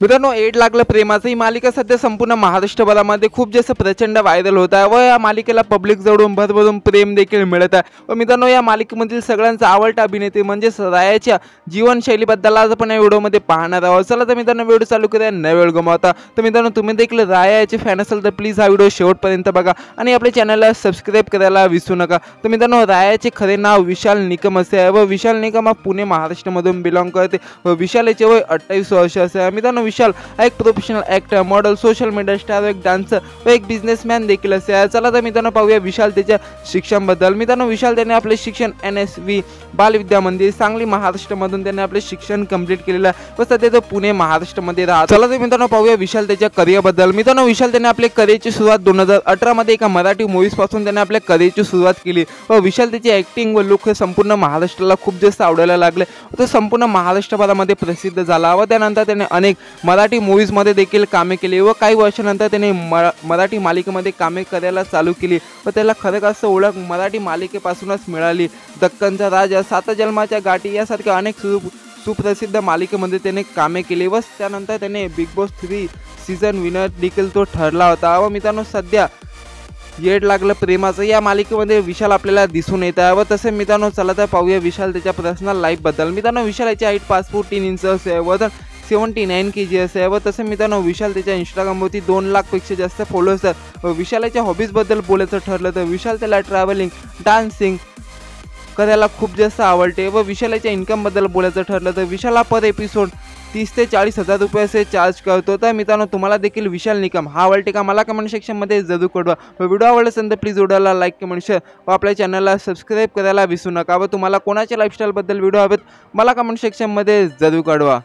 मित्रांनो, एड लागलं प्रेमाचं ही मालिका सध्या संपूर्ण महाराष्ट्रभरामध्ये खूप जास्त प्रचंड व्हायरल होत आहे व या मालिकेला पब्लिक जवळून भरभरून प्रेम देखील मिळत आहे। व मित्रांनो, या मालिकेमधील सगळ्यांचा आवडता अभिनेत्री म्हणजे रायाच्या जीवनशैलीबद्दल आज आपण या व्हिडिओमध्ये पाहणार आहोत। चला तर मित्रांनो, व्हिडिओ चालू करूया न वेळ गमावता। तर मित्रांनो, तुम्ही देखील रायाचे फॅन असाल तर प्लीज हा व्हिडिओ शेवटपर्यंत बघा आणि आपल्या चॅनलला सबस्क्राईब करायला विसरू नका। तर मित्रांनो, रायाचे खरे नाव विशाल निकम असे आहे व विशाल निकम हा पुणे महाराष्ट्रामधून बिलॉंग करते व विशालचे वय 28 वर्ष असे आहे। मित्रांनो, विशाल एक professional actor, model, social media star, एक डान्सर व एक बिझनेसमॅन देखील असे आहे। चला तर मित्रांनो, पाहूया विशाल त्याच्या शिक्षणाबद्दल। मित्रांनो, विशाल त्याने आपले शिक्षण NSV बालविद्या मंदिर सांगली महाराष्ट्रामधून त्याने आपले शिक्षण कंप्लीट केलेलं आहे व सध्या तो पुणे महाराष्ट्रामध्ये राहतो। चला तर मित्रांनो, पाहूया विशाल त्याच्या करिअरबद्दल। मित्रांनो, विशाल त्याने आपले करिअरची सुरुवात 2018 मध्ये एका मराठी मूव्हीज पासून त्याने आपल्या करिअरची सुरुवात केली व विशाल त्याची ॲक्टिंग व लुक हे संपूर्ण महाराष्ट्राला खूप जास्त आवडायला लागले। तो संपूर्ण महाराष्ट्रभरामध्ये प्रसिद्ध झाला व त्यानंतर त्याने अनेक मराठी मूव्हीजमध्ये देखील कामे केली व काही वर्षानंतर त्याने मराठी मालिकेमध्ये कामे करायला चालू केली व त्याला खरं असं ओळख मराठी मालिकेपासूनच मिळाली। दक्कनचा राजा, सात जन्माच्या गाठी यासारख्या अनेक सुप्रसिद्ध मालिकेमध्ये त्याने कामे केली व त्यानंतर त्याने बिग बॉस 3 सीझन विनर देखील तो ठरला होता। व मित्रांनो, सध्या येड लागलं प्रेमाचं या मालिकेमध्ये विशाल आपल्याला दिसून येत आहे व तसे मित्रांनो, चला तर पाहूया विशाल त्याच्या पर्सनल लाईफबद्दल। मित्रांनो, विशाल याची हाईट 5 फूट 3 इंच असे, वजन 79 kg असे व तसे मित्रांनो, विशाल त्याच्या इंस्टाग्रामवरती 2 लाखपेक्षा जास्त फॉलोअर्स आहेत व विशालाच्या हॉबीजबद्दल बोलायचं ठरलं तर विशाल त्याला ट्रॅव्हलिंग, डान्सिंग करायला खूप जास्त आवडते व विशालाच्या इन्कमबद्दल बोलायचं ठरलं तर विशाला पर एपिसोड 30 ते 40 हजार रुपये असे चार्ज करतो। तर मित्रांनो, तुम्हाला देखील विशाल निकम हा आवडते का मला कमेंट सेक्शनमध्ये जरूर कळवा व व्हिडिओ आवडला असेल तर प्लीज व्हिडिओला लाईक, कमेंट, शेअर व आपल्या चॅनलला सबस्क्राईब करायला विसरू नका व तुम्हाला कोणाच्या लाईफस्टाईलबद्दल व्हिडिओ हवेत मला कमेंट सेक्शनमध्ये जरूर कळवा।